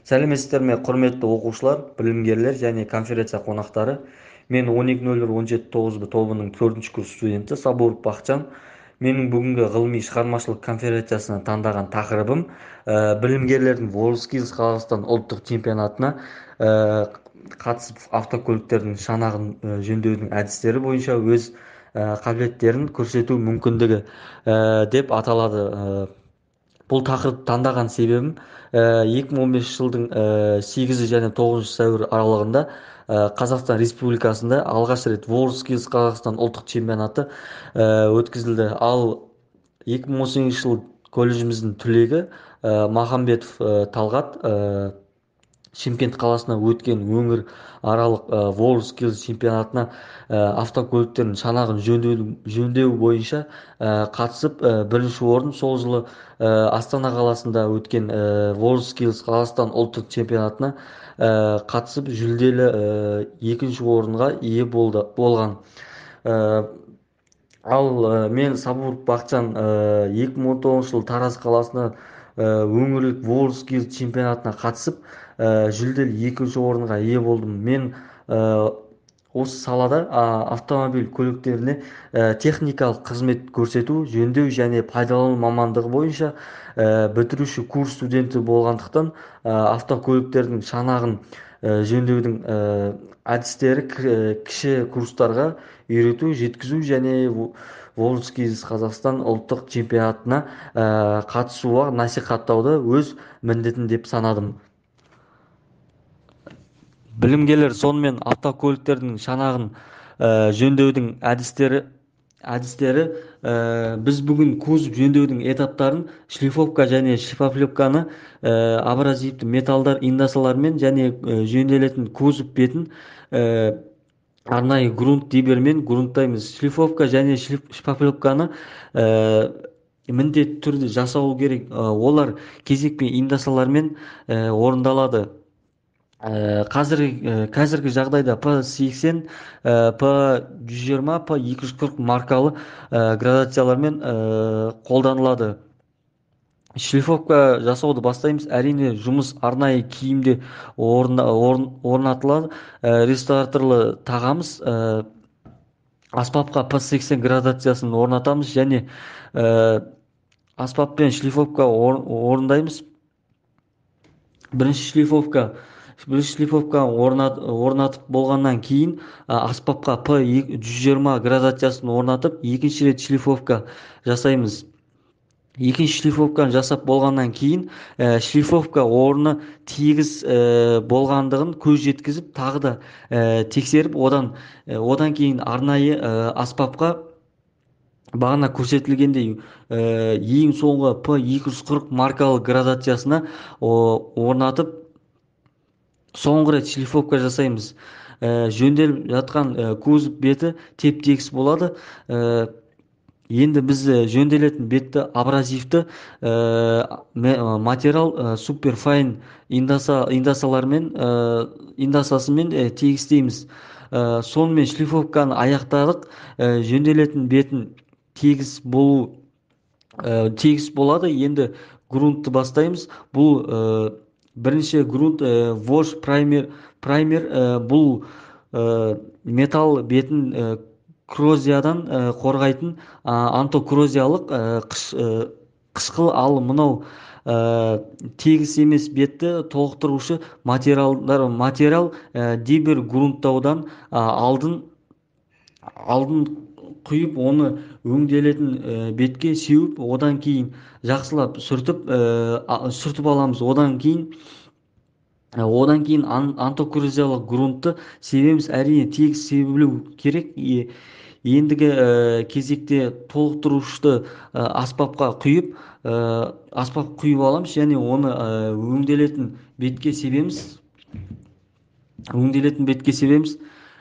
Сәлеметсіздер ме, құрметті оқушылар, білімгерлер және конференция қонақтары. Мен 12.00-17.9 тобының 4-ші курс студенті Сабуров Бақытжан. Менің бүгінгі ғылыми шығармашылық конференциясына таңдаған тақырыбым білімгерлердің WorldSkills Қазақстан ұлттық чемпионатына қатысып автокөліктердің шанағын жөндеудің әдістері бойынша өз қабілеттерін көрсету мүмкіндігі деп аталады. Бұл тақырып таңдаған себебім 2015 жылдың 8 және 9 сәуір аралығында Қазақстан Республикасында алғаш рет WorldSkills Қазақстан ұлттық чемпионаты өткізілді. Ал 2018 жыл колледжіміздің түлегі Махамбетов Талғат Шымкент қаласына өткен өңір аралық WorldSkills чемпионатына автокөліктердің шанағын жөндеу бойынша қатысып бірінші орын, сол жылы Астана қаласында өткен WorldSkills Қазақстан ұлттық чемпионатына қатысып жүлделі екінші орынға ие болған. Ал мен Сабуров Бақытжан 2019 жыл Тараз қаласына өңірлік WorldSkills чемпионатына қатысып жүлделі екінші орынға ие болдым. Мен осы салада автомобиль көліктеріне техникалық қызмет көрсету, жөндеу және пайдалану мамандығы бойынша бітіруші курс студенті болғандықтан автокөліктердің шанағын жөндеудің әдістері кіші курстарға үйрету, жеткізу және WorldSkills Қазақстан ұлттық чемпионатына қатысуға насихаттауды өз міндетім деп санадым. Білімгерлер сонымен автокөліктердің шанағын жөндеудің әдістері біз бүгін кузов жөндеудің этаптарын шлифовка және шпаклевканы абразивті металдар индасалармен және жөнделетін кузов бетін арнайы грунт дибермен грунттаймыз. Шлифовка және шпаклевканы міндетті түрде жасау керек. Олар кезекпен индасалармен орындалады. Қазіргі жағдайда P80, P120, P240 маркалы градациялармен қолданылады. Шлифовка жасауды бастаймыз. Әрине жұмыс арнайы киімде орнатылады. Рестораторлы тағамыз, аспапқа P80 градациясын орнатамыз және аспаппен шлифовка орындаймыз. Бірінші шлифовка орнатып болғаннан кейін аспапқа P120 градациясын орнатып, екінші рет шлифовка жасаймыз. Екінші шлифовканы жасап болғаннан кейін шлифовка орны тегіс болғандығын көз жеткізіп, тағы да тексеріп, одан кейін арнайы аспапқа бағана көрсетілгендей ең соңғы P240 маркалы градациясына орнатып, соңғы рет шлифовка жасаймыз. Жөнделіп жатқан кузов беті теп-тегіс болады. Енді біз жөнделетін бетті абразивті материал суперфайн индасасымен тегістейміз. Сонымен шлифовканы аяқтадық. Жөнделетін бетін тегіс болады. Енді грунтты бастаймыз. Бұл бірінші грунт вош праймер. Бұл металл бетін коррозиядан қорғайтын антикоррозиялық қышқыл. Ал мынау тегіс емес бетті толықтырушы материал дибер грунттаудан алдын құйып, оны өңделетін бетке сеуіп, одан кейін жақсылап сүртіп аламыз. Одан кейін антикоррозиялық грунтты себеміз. Әрине тегіс себілу керек. Ендігі кезекте толықтырушты аспапқа құйып аламыз және оны өңделетін бетке себеміз.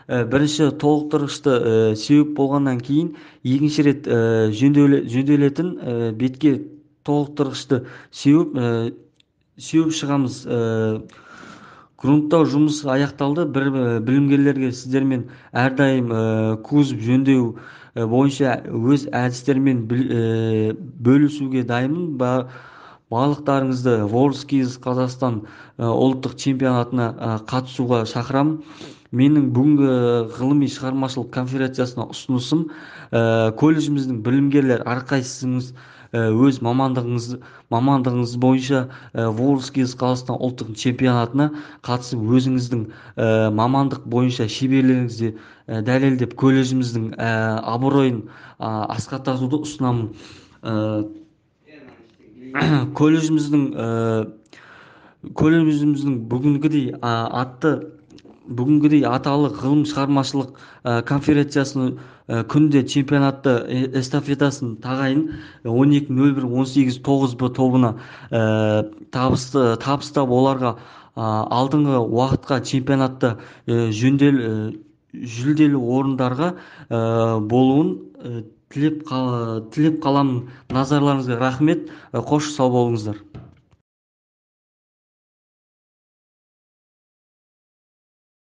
Бірінші толықтырғышты сеуіп болғаннан кейін, екінші рет жөнделетін бетке толықтырғышты сеуіп шығамыз. Грунттау жұмысы аяқталды. Білімгерлерге сіздермен әрдайым кузов жөндеу бойынша өз әдістермен бөлісуге дайынмын. барлықтарыңызды WorldSkills Қазақстан ұлттық чемпионатына қатысуға шақырамын. Менің бүгінгі ғылыми шығармашылық конференциясына ұсынысым, колледжіміздің білімгерлер әрқайсыңыз өз мамандығыңыз бойынша WorldSkills Қазақстан ұлттық чемпионатына қатысып, өзіңіздің мамандық бойынша шеберлігіңізді дәлелдеп, колледжіміздің абыройын асқақтатуды ұсынамын. Ә, колледжіміздің колледжіміздің бүгінгідей аталы ғылым шығармашылық конференциясының күнде чемпионатты эстафетасын тағайын 12.01-18-9 тобына табыстап, оларға алдыңғы уақытқа чемпионатта жүлделі орындарға болуын тілеп қаламын. Назарларыңызға рахмет. Қош сау болыңыздар.